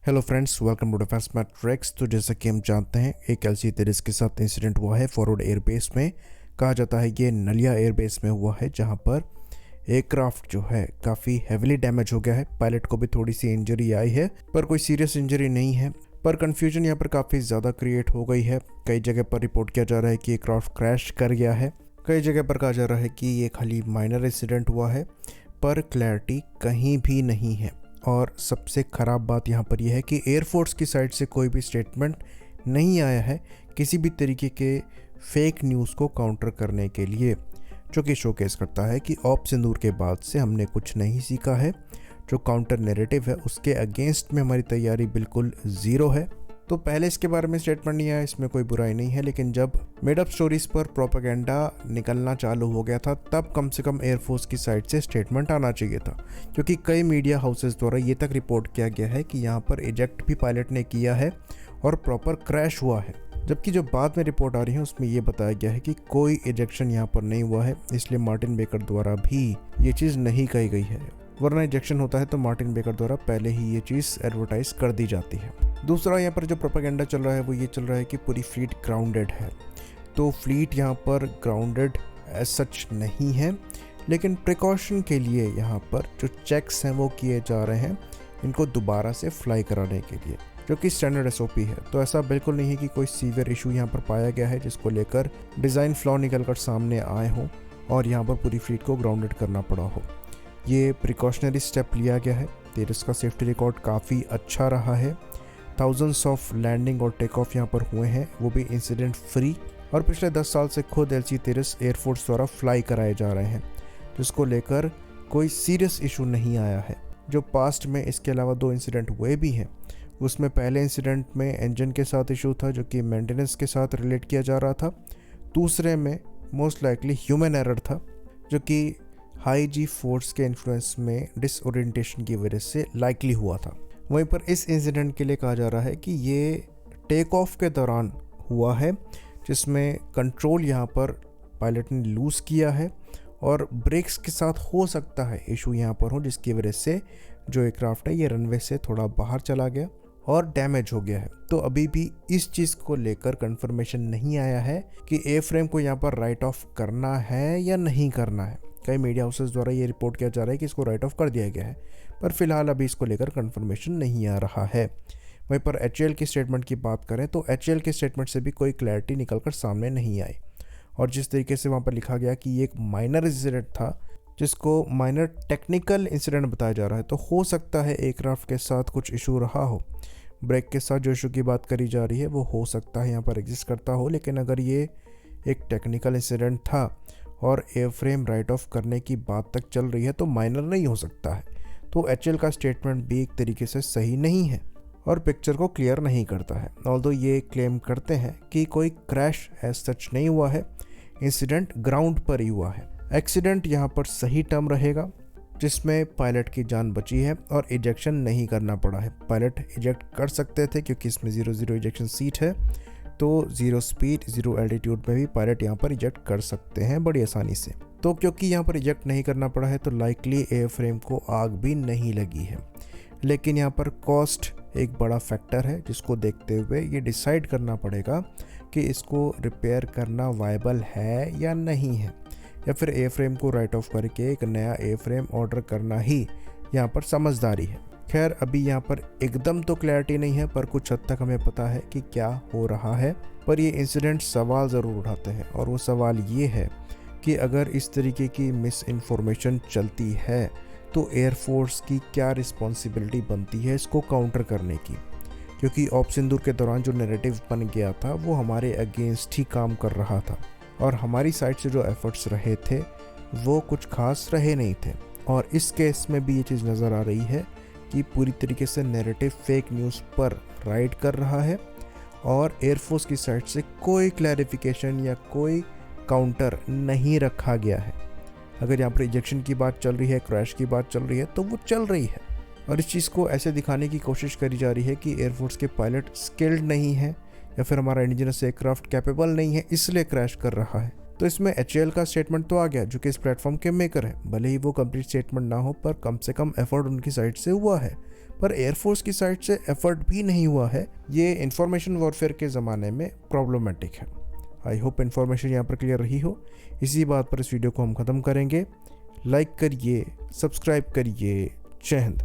Hello friends, welcome to Defence Matrix. तो जैसा कि हम जानते हैं, एक LC-30 के साथ इंसिडेंट हुआ है फॉरवर्ड एयरबेस में। कहा जाता है ये नलिया एयरबेस में हुआ है, जहां पर एयरक्राफ्ट जो है काफ़ी हेविली डैमेज हो गया है। पायलट को भी थोड़ी सी इंजरी आई है, पर कोई सीरियस इंजरी नहीं है। पर कन्फ्यूजन यहाँ पर काफ़ी ज़्यादा क्रिएट हो गई है। कई जगह पर रिपोर्ट किया जा रहा है कि एयरक्राफ्ट क्रैश कर गया है, कई जगह पर कहा जा रहा है कि ये खाली माइनर इंसिडेंट हुआ है, पर क्लैरिटी कहीं भी नहीं है। और सबसे ख़राब बात यहाँ पर यह है कि एयरफोर्स की साइड से कोई भी स्टेटमेंट नहीं आया है किसी भी तरीके के फेक न्यूज़ को काउंटर करने के लिए, जो कि शोकेस करता है कि ऑप सिंदूर के बाद से हमने कुछ नहीं सीखा है। जो काउंटर नैरेटिव है उसके अगेंस्ट में हमारी तैयारी बिल्कुल ज़ीरो है। तो पहले इसके बारे में स्टेटमेंट नहीं आया, इसमें कोई बुराई नहीं है, लेकिन जब मेड अप स्टोरीज पर प्रोपेगेंडा निकलना चालू हो गया था, तब कम से कम एयरफोर्स की साइड से स्टेटमेंट आना चाहिए था। क्योंकि कई मीडिया हाउसेस द्वारा ये तक रिपोर्ट किया गया है कि यहाँ पर इजेक्ट भी पायलट ने किया है और प्रॉपर क्रैश हुआ है, जबकि जो बाद में रिपोर्ट आ रही है उसमें ये बताया गया है कि कोई इजेक्शन यहाँ पर नहीं हुआ है। इसलिए मार्टिन बेकर द्वारा भी ये चीज़ नहीं कही गई है, वरना इजेक्शन होता है तो मार्टिन बेकर द्वारा पहले ही ये चीज़ एडवर्टाइज कर दी जाती है। दूसरा यहाँ पर जो प्रोपेगेंडा चल रहा है वो ये चल रहा है कि पूरी फ्लीट ग्राउंडेड है। तो फ्लीट यहाँ पर ग्राउंडेड एज सच नहीं है, लेकिन प्रिकॉशन के लिए यहाँ पर जो चेक्स हैं वो किए जा रहे हैं इनको दोबारा से फ्लाई कराने के लिए, जो कि स्टैंडर्ड SOP है। तो ऐसा बिल्कुल नहीं है कि कोई सीवियर इशू यहाँ पर पाया गया है जिसको लेकर डिज़ाइन फ्लॉ निकल कर सामने आए हों और यहाँ पर पूरी फ्लीट को ग्राउंडेड करना पड़ा हो। ये प्रिकॉशनरी स्टेप लिया गया है। तेरस का सेफ्टी रिकॉर्ड काफ़ी अच्छा रहा है। थाउजेंड्स ऑफ लैंडिंग और टेक ऑफ यहाँ पर हुए हैं, वो भी इंसिडेंट फ्री। और पिछले 10 साल से खुद LC-30 एयरफोर्स द्वारा फ्लाई कराए जा रहे हैं, जिसको लेकर कोई सीरियस इशू नहीं आया है। जो पास्ट में इसके अलावा 2 इंसिडेंट हुए भी हैं, उसमें पहले इंसिडेंट में इंजन के साथ इशू था जो कि मेंटेनेंस के साथ रिलेट किया जा रहा था। दूसरे में मोस्ट लाइकली ह्यूमन एरर था, जो कि हाई G फोर्स के इन्फ्लुएंस में डिसओरिएंटेशन की वजह से लाइकली हुआ था। वहीं पर इस इंसिडेंट के लिए कहा जा रहा है कि ये टेक ऑफ के दौरान हुआ है, जिसमें कंट्रोल यहाँ पर पायलट ने लूज़ किया है और ब्रेक्स के साथ हो सकता है इशू यहाँ पर हो, जिसकी वजह से जो एयरक्राफ्ट है ये रनवे से थोड़ा बाहर चला गया और डैमेज हो गया है। तो अभी भी इस चीज़ को लेकर कंफर्मेशन नहीं आया है कि ए फ्रेम को यहाँ पर राइट ऑफ करना है या नहीं करना है। कई मीडिया हाउसेस द्वारा ये रिपोर्ट किया जा रहा है कि इसको राइट ऑफ कर दिया गया है, पर फिलहाल अभी इसको लेकर कंफर्मेशन नहीं आ रहा है। वहीं पर HAL की स्टेटमेंट की बात करें तो HAL के स्टेटमेंट से भी कोई क्लैरिटी निकलकर सामने नहीं आई। और जिस तरीके से वहाँ पर लिखा गया कि ये एक माइनर इंसिडेंट था, जिसको माइनर टेक्निकल इंसिडेंट बताया जा रहा है, तो हो सकता है एयरक्राफ्ट के साथ कुछ इशू रहा हो। ब्रेक के साथ जो इशू की बात करी जा रही है वो हो सकता है यहाँ पर एग्जिस्ट करता हो, लेकिन अगर ये एक टेक्निकल इंसिडेंट था और एयरफ्रेम राइट ऑफ करने की बात तक चल रही है तो माइनर नहीं हो सकता है। तो HAL का स्टेटमेंट भी एक तरीके से सही नहीं है और पिक्चर को क्लियर नहीं करता है। ऑल्दो ये क्लेम करते हैं कि कोई क्रैश एज सच नहीं हुआ है, इंसिडेंट ग्राउंड पर ही हुआ है। एक्सीडेंट यहाँ पर सही टर्म रहेगा, जिसमें पायलट की जान बची है और इजेक्शन नहीं करना पड़ा है। पायलट इजेक्ट कर सकते थे क्योंकि इसमें 0-0 इजेक्शन सीट है, तो 0 स्पीड 0 एल्टीट्यूड में भी पायलट यहाँ पर इजेक्ट कर सकते हैं बड़ी आसानी से। तो क्योंकि यहाँ पर इजेक्ट नहीं करना पड़ा है तो लाइकली एयरफ्रेम को आग भी नहीं लगी है। लेकिन यहाँ पर कॉस्ट एक बड़ा फैक्टर है, जिसको देखते हुए ये डिसाइड करना पड़ेगा कि इसको रिपेयर करना वायबल है या नहीं है, या फिर एयरफ्रेम को राइट ऑफ करके एक नया एयरफ्रेम ऑर्डर करना ही यहाँ पर समझदारी है। खैर, अभी यहाँ पर एकदम तो क्लैरिटी नहीं है, पर कुछ हद तक हमें पता है कि क्या हो रहा है। पर ये इंसिडेंट सवाल ज़रूर उठाते हैं, और वो सवाल ये है कि अगर इस तरीके की मिस इन्फॉर्मेशन चलती है तो एयरफोर्स की क्या रिस्पॉन्सिबिलिटी बनती है इसको काउंटर करने की। क्योंकि ऑप सिंदूर के दौरान जो नैरेटिव बन गया था वो हमारे अगेंस्ट ही काम कर रहा था, और हमारी साइड से जो एफर्ट्स रहे थे वो कुछ खास रहे नहीं थे। और इस केस में भी ये चीज़ नज़र आ रही है कि पूरी तरीके से नैरेटिव फेक न्यूज़ पर राइड कर रहा है और एयरफोर्स की साइड से कोई क्लैरिफिकेशन या कोई काउंटर नहीं रखा गया है। अगर यहाँ पर इजेक्शन की बात चल रही है, क्रैश की बात चल रही है, तो वो चल रही है, और इस चीज़ को ऐसे दिखाने की कोशिश करी जा रही है कि एयरफोर्स के पायलट स्किल्ड नहीं है या फिर हमारा इंडिजिनस एयरक्राफ्ट कैपेबल नहीं है इसलिए क्रैश कर रहा है। तो इसमें HAL का स्टेटमेंट तो आ गया, जो कि इस प्लेटफॉर्म के मेकर है। भले ही वो कंप्लीट स्टेटमेंट ना हो, पर कम से कम एफर्ट उनकी साइड से हुआ है। पर एयरफोर्स की साइड से एफर्ट भी नहीं हुआ है। ये इंफॉर्मेशन वॉरफेयर के ज़माने में प्रॉब्लमेटिक है। आई होप इन्फॉर्मेशन यहाँ पर क्लियर रही हो। इसी बात पर इस वीडियो को हम ख़त्म करेंगे। लाइक करिए, सब्सक्राइब करिए। जय हिंद।